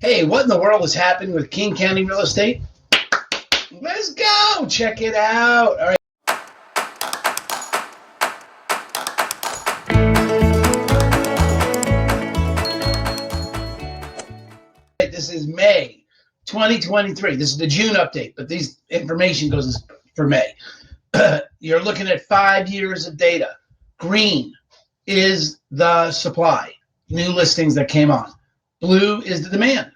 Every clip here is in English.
Hey, what in the world is happening with King County real estate? Let's go. Check it out. All right. This is May 2023. This is the June update, but this information goes for May. You're looking at 5 years of data. Green is the supply, new listings that came on. Blue is the demand,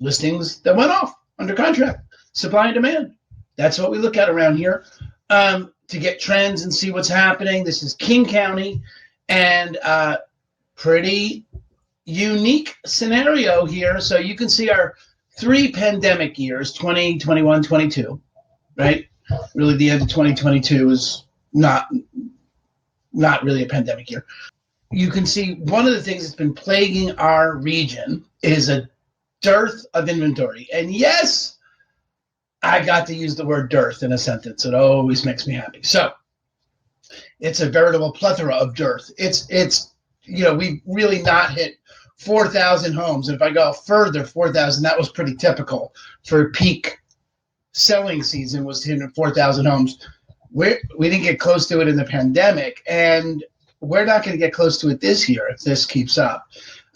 listings that went off under contract, supply and demand. That's what we look at around here to get trends and see what's happening. This is King County, and pretty unique scenario here. So you can see our 3 pandemic years, 20, 21, 22, right? Really the end of 2022 is not really a pandemic year. You can see one of the things that's been plaguing our region is a dearth of inventory. And yes, I got to use the word dearth in a sentence. It always makes me happy. So it's a veritable plethora of dearth. It's we've really not hit 4,000 homes. And if I go further, 4,000, that was pretty typical for peak selling season, was hitting 4,000 homes. We didn't get close to it in the pandemic, and we're not going to get close to it this year if this keeps up.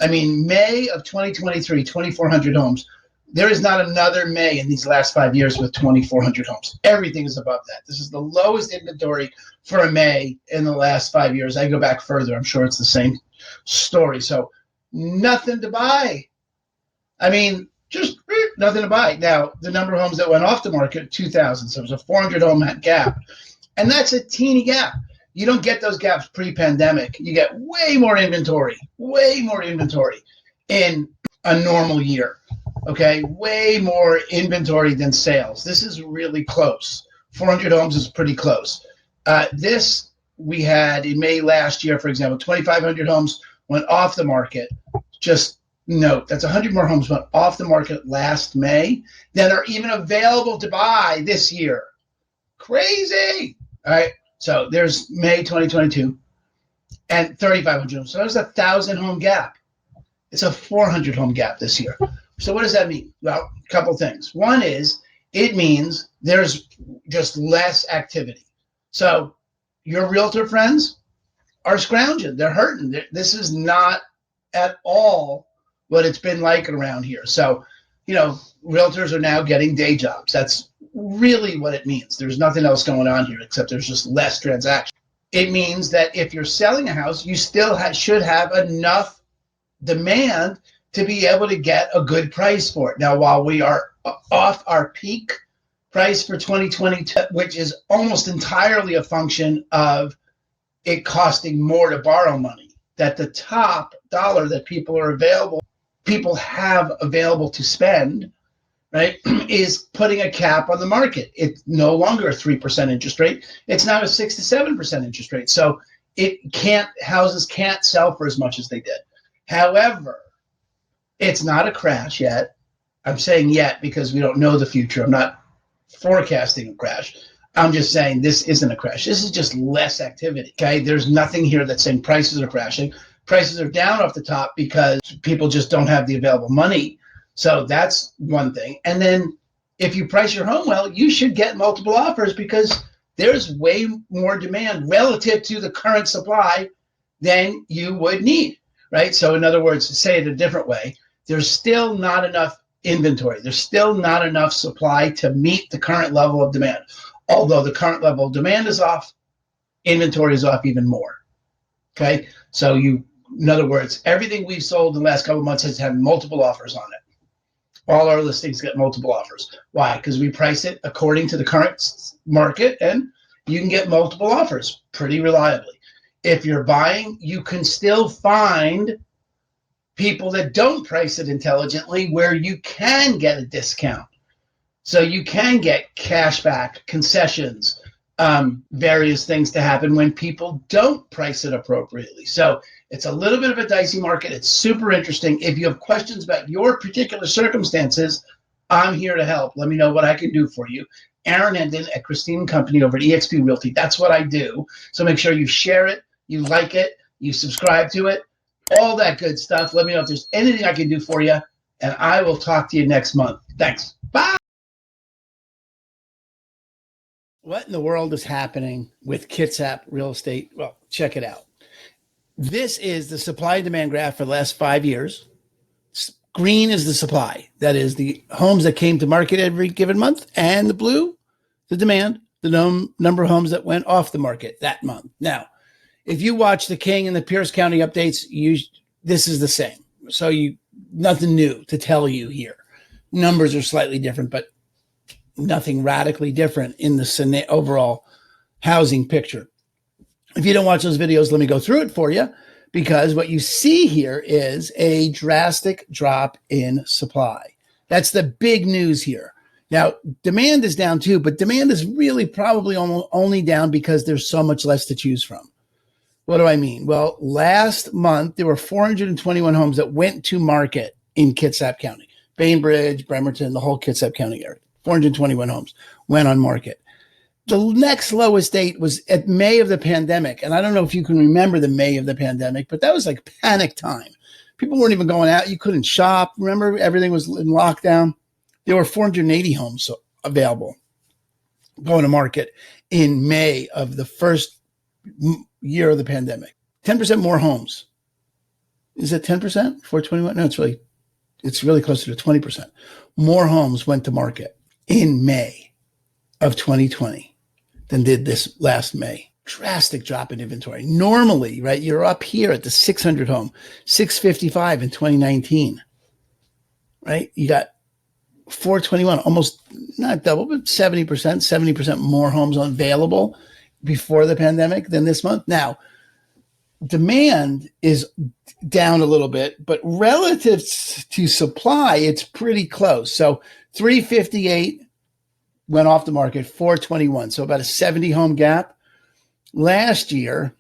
I mean, May of 2023, 2,400 homes. There is not another May in these last 5 years with 2,400 homes. Everything is above that. This is the lowest inventory for a May in the last 5 years. I go back further. I'm sure it's the same story. So nothing to buy. I mean, just nothing to buy. Now, the number of homes that went off the market, 2,000. So it was a 400 home gap. And that's a teeny gap. You don't get those gaps pre-pandemic. You get way more inventory in a normal year. Okay, way more inventory than sales. This is really close. 400 homes is pretty close. This we had in May last year, for example, 2,500 homes went off the market. Just note, that's 100 more homes went off the market last May than are even available to buy this year. Crazy. All right. So there's May 2022 and 3,500 homes. So there's a 1,000 home gap. It's a 400 home gap this year. So what does that mean? Well, a couple things. One is it means there's just less activity. So your realtor friends are scrounging. They're hurting. This is not at all what it's been like around here. So, realtors are now getting day jobs. That's really what it means. There's nothing else going on here except there's just less transactions. It means that if you're selling a house, you still should have enough demand to be able to get a good price for it. Now, while we are off our peak price for 2022, which is almost entirely a function of it costing more to borrow money, that the top dollar that people have available to spend, right, is putting a cap on the market. It's no longer a 3% interest rate. It's now a 6 to 7% interest rate. So houses can't sell for as much as they did. However, it's not a crash yet. I'm saying yet because we don't know the future. I'm not forecasting a crash. I'm just saying this isn't a crash. This is just less activity. Okay, there's nothing here that's saying prices are crashing. Prices are down off the top because people just don't have the available money. So that's one thing. And then if you price your home well, you should get multiple offers because there's way more demand relative to the current supply than you would need, right? So in other words, to say it a different way, there's still not enough inventory. There's still not enough supply to meet the current level of demand. Although the current level of demand is off, inventory is off even more. Okay, so in other words, everything we've sold in the last couple of months has had multiple offers on it. All our listings get multiple offers. Why? Because we price it according to the current market, and you can get multiple offers pretty reliably. If you're buying, you can still find people that don't price it intelligently where you can get a discount. So you can get cash back, concessions, various things to happen when people don't price it appropriately. So it's a little bit of a dicey market. It's super interesting. If you have questions about your particular circumstances, I'm here to help. Let me know what I can do for you. Aaron Hendon at Christine Company over at eXp Realty. That's what I do. So make sure you share it, you like it, you subscribe to it, all that good stuff. Let me know if there's anything I can do for you. and I will talk to you next month. Thanks. Bye. What in the world is happening with Kitsap real estate? Well, check it out. This is the supply and demand graph for the last 5 years. Green is the supply. That is the homes that came to market every given month. And the blue, the demand, the number of homes that went off the market that month. Now, if you watch the King and the Pierce County updates, this is the same. So nothing new to tell you here. Numbers are slightly different, but nothing radically different in the overall housing picture. If you don't watch those videos, let me go through it for you, because what you see here is a drastic drop in supply. That's the big news here. Now, demand is down too, but demand is really probably only down because there's so much less to choose from. What do I mean? Well, last month, there were 421 homes that went to market in Kitsap County. Bainbridge, Bremerton, the whole Kitsap County area. 421 homes went on market. The next lowest date was at May of the pandemic. And I don't know if you can remember the May of the pandemic, but that was like panic time. People weren't even going out. You couldn't shop. Remember, everything was in lockdown. There were 480 homes available going to market in May of the first year of the pandemic. 10% more homes. Is it 10%? 421? No, it's really closer to 20%. More homes went to market in May of 2020 than did this last May. Drastic drop in inventory. Normally, right, you're up here at the 600 home, 655 in 2019, right? You got 421, almost not double, but 70% more homes available before the pandemic than this month. Now, demand is down a little bit, but relative to supply, it's pretty close. So 358 went off the market, 421. So about a 70 home gap. Last year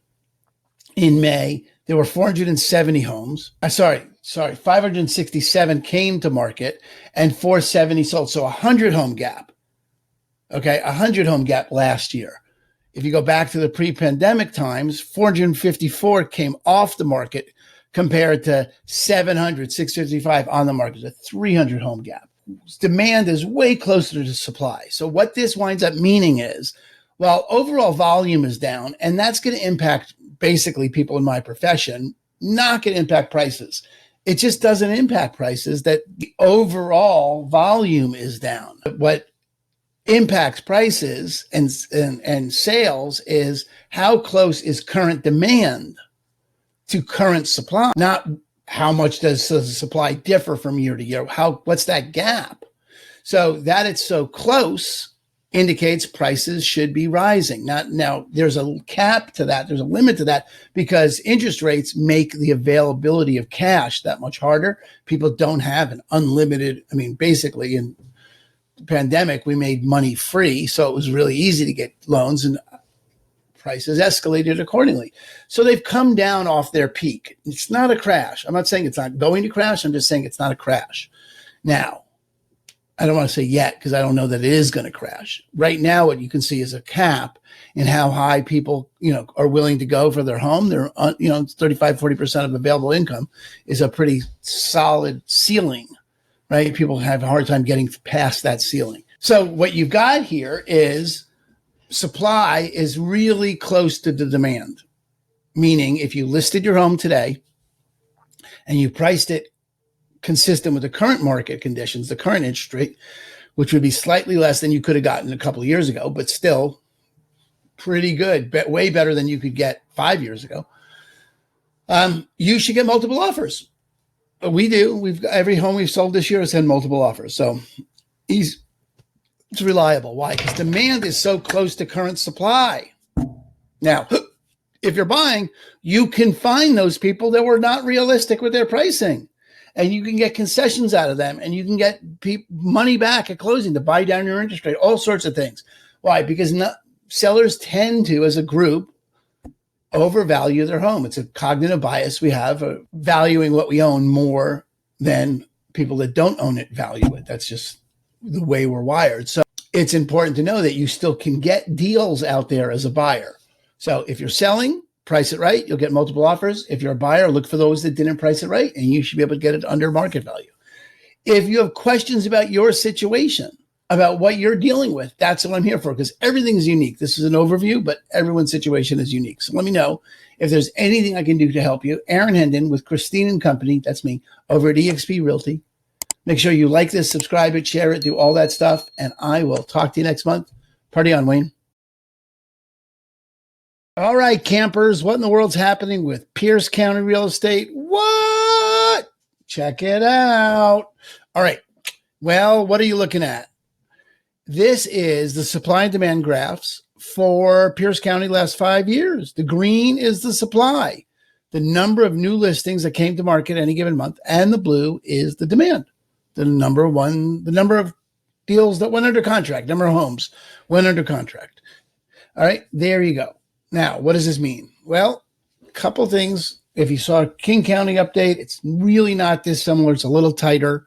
in May, there were 470 homes. 567 came to market and 470 sold. So 100 home gap. Okay, 100 home gap last year. If you go back to the pre-pandemic times, 454 came off the market compared to 655 on the market, a 300 home gap. Demand is way closer to supply. So what this winds up meaning is, well, overall volume is down, and that's going to impact basically people in my profession, not going to impact prices. It just doesn't impact prices, that the overall volume is down. What impacts prices and sales is how close is current demand to current supply, not how much does the supply differ from year to year. What's that gap? So that it's so close indicates prices should be rising. Now, there's a cap to that. There's a limit to that because interest rates make the availability of cash that much harder. People don't have an unlimited, basically in the pandemic, we made money free. So it was really easy to get loans and prices escalated accordingly. So they've come down off their peak. It's not a crash. I'm not saying it's not going to crash. I'm just saying it's not a crash. Now, I don't want to say yet because I don't know that it is going to crash. Right now, what you can see is a cap in how high people, are willing to go for their home. They're, 35, 40% of available income is a pretty solid ceiling, right? People have a hard time getting past that ceiling. So what you've got here is supply is really close to the demand, meaning if you listed your home today and you priced it consistent with the current market conditions, the current interest rate, which would be slightly less than you could have gotten a couple of years ago, but still pretty good, but way better than you could get 5 years ago, you should get multiple offers. We do. Every home we've sold this year has had multiple offers. So it's reliable. Why? Because demand is so close to current supply. Now, if you're buying, you can find those people that were not realistic with their pricing, and you can get concessions out of them, and you can get money back at closing to buy down your interest rate, all sorts of things. Why? Because sellers tend to, as a group, overvalue their home. It's a cognitive bias we have, valuing what we own more than people that don't own it value it. That's just the way we're wired. So it's important to know that you still can get deals out there as a buyer. So if you're selling, price it right, you'll get multiple offers. If you're a buyer, look for those that didn't price it right, and you should be able to get it under market value. If you have questions about your situation, about what you're dealing with, that's what I'm here for, because everything's unique. This is an overview, but everyone's situation is unique. So let me know if there's anything I can do to help you. Aaron Hendon with Christine and Company, that's me, over at eXp Realty. Make sure you like this, subscribe it, share it, do all that stuff, and I will talk to you next month. Party on, Wayne. All right, campers, what in the world's happening with Pierce County real estate? What? Check it out. All right. Well, what are you looking at? This is the supply and demand graphs for Pierce County last 5 years. The green is the supply, the number of new listings that came to market any given month, and the blue is the demand, the number of deals that went under contract, number of homes went under contract. All right, there you go. Now, what does this mean? Well, a couple things. If you saw King County update, it's really not dissimilar. It's a little tighter.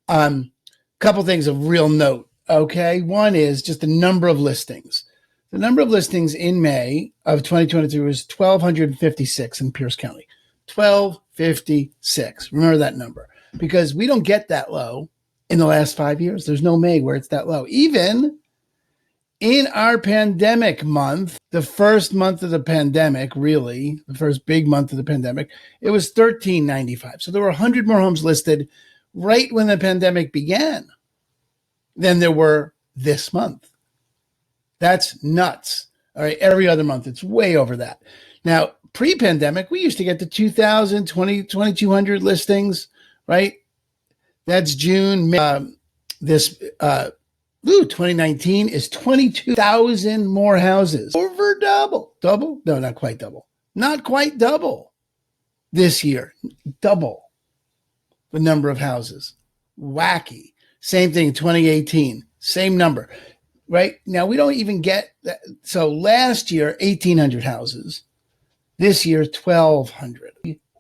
Couple things of real note. Okay, one is just the number of listings. The number of listings in May of 2023 was 1,256 in Pierce County. 1,256. Remember that number, because we don't get that low in the last 5 years. There's no May where it's that low. Even in our pandemic month, the first month of the pandemic, really, the first big month of the pandemic, it was 1,395. So there were 100 more homes listed right when the pandemic began than there were this month. That's nuts. All right, every other month, it's way over that. Now, pre-pandemic, we used to get to 2,000, 2,200 listings, right? That's June. 2019 is 22,000 more houses. Over double. Double? No, not quite double. Not quite double this year. Double the number of houses. Wacky. Same thing in 2018. Same number. Right? Now, we don't even get that. So last year, 1,800 houses. This year, 1,200.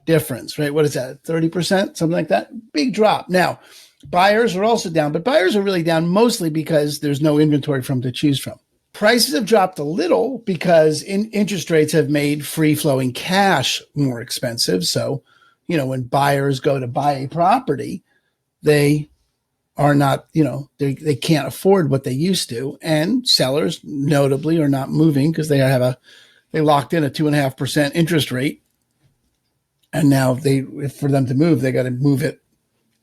Difference, right? What is that? 30%? Something like that? Big drop. Now, buyers are also down, but buyers are really down mostly because there's no inventory for them to choose from. Prices have dropped a little because interest rates have made free-flowing cash more expensive. So, when buyers go to buy a property, they are not, they can't afford what they used to. And sellers, notably, are not moving because they locked in a 2.5% interest rate. And now for them to move, they got to move it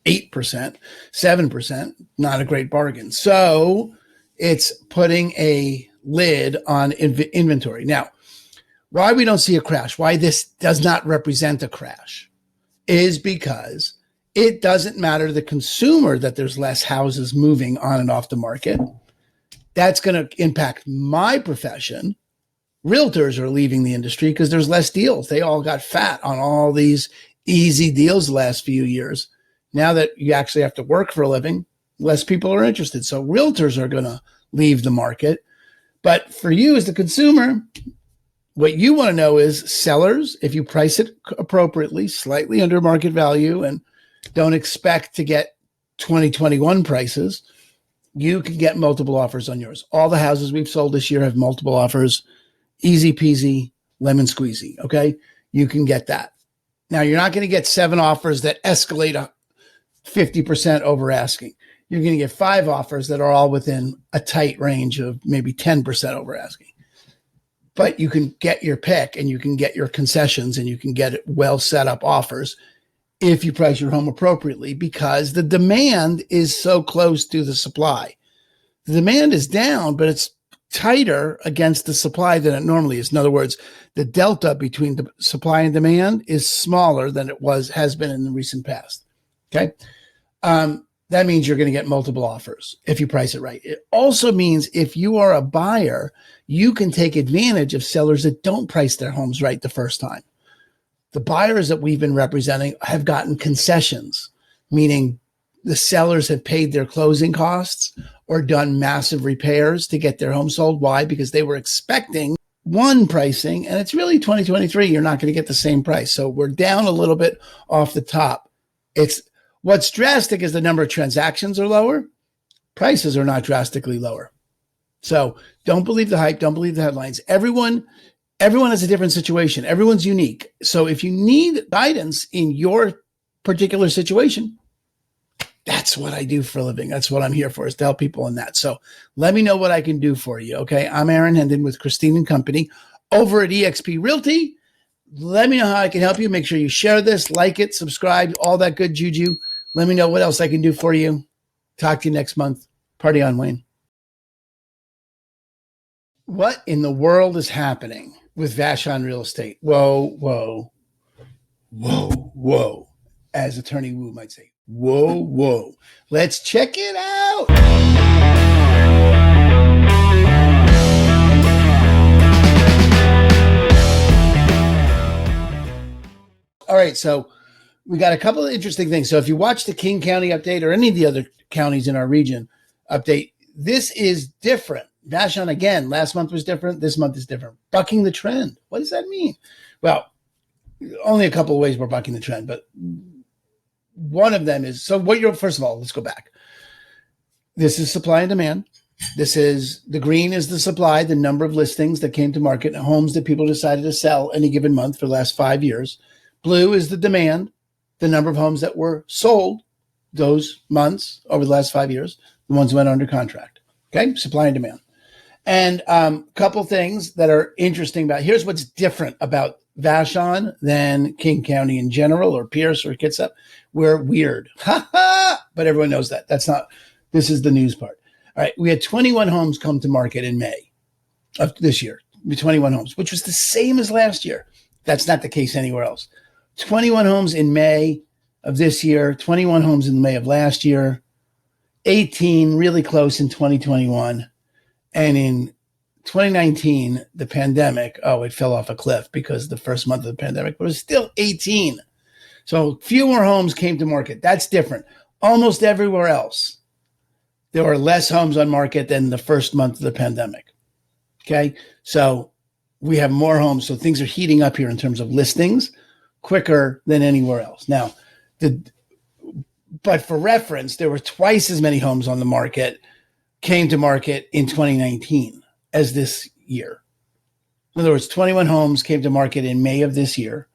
8%, 7%, not a great bargain. So it's putting a lid on inventory. Now, why we don't see a crash, why this does not represent a crash, is because it doesn't matter to the consumer that there's less houses moving on and off the market. That's going to impact my profession. Realtors are leaving the industry because there's less deals. They all got fat on all these easy deals the last few years. Now that you actually have to work for a living, less people are interested. So realtors are going to leave the market. But for you as the consumer, what you want to know is sellers, if you price it appropriately, slightly under market value, and don't expect to get 2021 prices, you can get multiple offers on yours. All the houses we've sold this year have multiple offers. Easy peasy, lemon squeezy, okay? You can get that. Now, you're not going to get 7 offers that escalate 50% over asking. You're going to get 5 offers that are all within a tight range of maybe 10% over asking. But you can get your pick, and you can get your concessions, and you can get well set up offers if you price your home appropriately, because the demand is so close to the supply. The demand is down, but it's tighter against the supply than it normally is. In other words, the delta between the supply and demand is smaller than it has been in the recent past. Okay. That means you're going to get multiple offers if you price it right. It also means if you are a buyer, you can take advantage of sellers that don't price their homes right the first time. The buyers that we've been representing have gotten concessions, meaning the sellers have paid their closing costs or done massive repairs to get their home sold. Why? Because they were expecting one pricing, and it's really 2023. You're not going to get the same price. So we're down a little bit off the top. What's drastic is the number of transactions are lower. Prices are not drastically lower. So don't believe the hype. Don't believe the headlines. Everyone has a different situation. Everyone's unique. So if you need guidance in your particular situation, That's what I do for a living. That's what I'm here for, is to help people in that. So let me know what I can do for you. Okay. I'm Aaron Hendon with Christine and Company over at eXp Realty. Let me know how I can help you. Make sure you share this, like it, subscribe, all that good juju. Let me know what else I can do for you. Talk to you next month. Party on, Wayne. What in the world is happening with Vashon Real Estate? Whoa, whoa, whoa, whoa. As Attorney Wu might say, whoa, whoa. Let's check it out. All right, so we got a couple of interesting things. So if you watch the King County update or any of the other counties in our region update, this is different. Vashon, again, last month was different. This month is different. Bucking the trend. What does that mean? Well, only a couple of ways we're bucking the trend, but one of them is, so what you're, first of all, let's go back. This is supply and demand. This is, the green is the supply, the number of listings that came to market, and homes that people decided to sell any given month for the last 5 years. Blue is the demand, the number of homes that were sold those months over the last 5 years, the ones that went under contract. Okay, supply and demand. And a couple things that are interesting about, here's what's different about Vashon than King County in general, or Pierce or Kitsap. We're weird. But everyone knows that. That's not, this is the news part. All right, we had 21 homes come to market in May of this year, 21 homes, which was the same as last year. That's not the case anywhere else. 21 homes in May of this year, 21 homes in May of last year, 18 really close in 2021. And in 2019, the pandemic, it fell off a cliff because the first month of the pandemic, but it was still 18. So fewer homes came to market. That's different. Almost everywhere else, there were less homes on market than the first month of the pandemic. Okay. So we have more homes. So things are heating up here in terms of listings quicker than anywhere else. Now, but for reference, there were twice as many homes on the market came to market in 2019 as this year. In other words, 21 homes came to market in May of this year.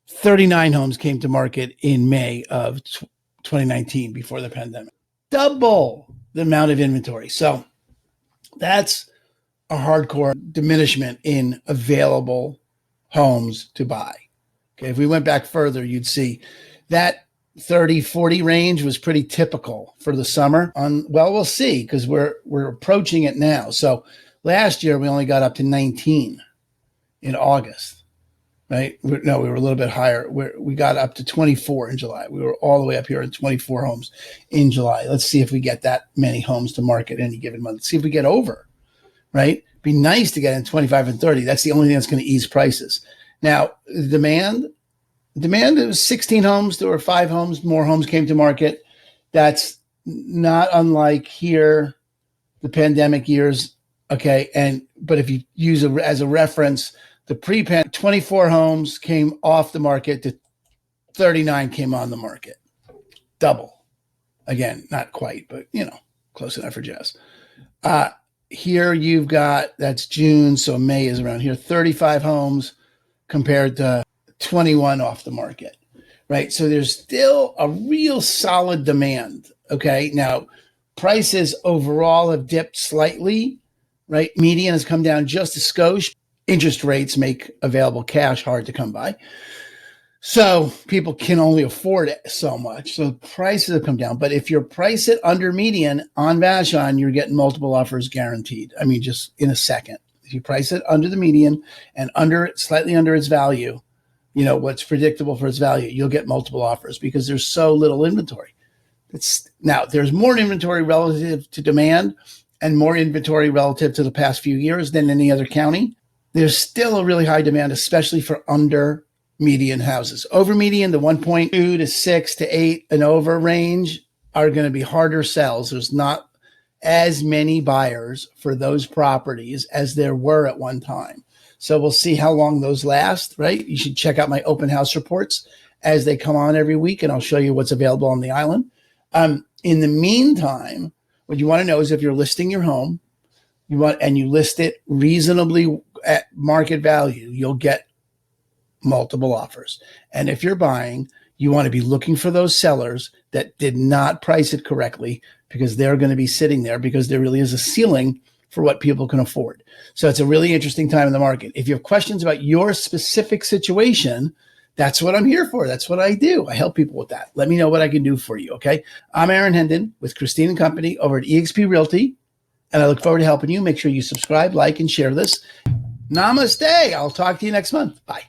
39 homes came to market in May of 2019 before the pandemic. Double the amount of inventory. So that's a hardcore diminishment in available homes to buy. Okay, if we went back further, you'd see that 30, 40 range was pretty typical for the summer. Well, we'll see, because we're approaching it now. So last year we only got up to 19 in August, right? We were a little bit higher. We got up to 24 in July. We were all the way up here at 24 homes in July. Let's see if we get that many homes to market any given month. Let's see if we get over, right? Be nice to get in 25 and 30. That's the only thing that's going to ease prices. Now, demand, it was 16 homes. There were 5 homes. More homes came to market. That's not unlike here, the pandemic years. Okay. But if you use as a reference, the pre-pandemic, 24 homes came off the market to 39 came on the market. Double. Again, not quite, but close enough for Jess. Here you've got, that's June. So May is around here, 35 homes compared to 21 off the market, right? So there's still a real solid demand. Okay. Now, prices overall have dipped slightly, right? Median has come down just a skosh. Interest rates make available cash hard to come by. So people can only afford it so much. So prices have come down. But if you price it under median on Vashon, you're getting multiple offers guaranteed. I mean, just in a second. If you price it under the median and slightly under its value, what's predictable for its value, you'll get multiple offers because there's so little inventory. Now, there's more inventory relative to demand and more inventory relative to the past few years than any other county. There's still a really high demand, especially for under median houses. Over median, the 1.2 to 6 to 8 and over range are going to be harder sells. There's not as many buyers for those properties as there were at one time. So we'll see how long those last, right? You should check out my open house reports as they come on every week, and I'll show you what's available on the island. In the meantime, what you want to know is if you're listing your home, you list it reasonably at market value, you'll get multiple offers. And if you're buying, You want to be looking for those sellers that did not price it correctly, because they're going to be sitting there because there really is a ceiling for what people can afford. So it's a really interesting time in the market. If you have questions about your specific situation, that's what I'm here for. That's what I do. I help people with that. Let me know what I can do for you, okay? I'm Aaron Hendon with Christine & Company over at eXp Realty, and I look forward to helping you. Make sure you subscribe, like, and share this. Namaste. I'll talk to you next month. Bye.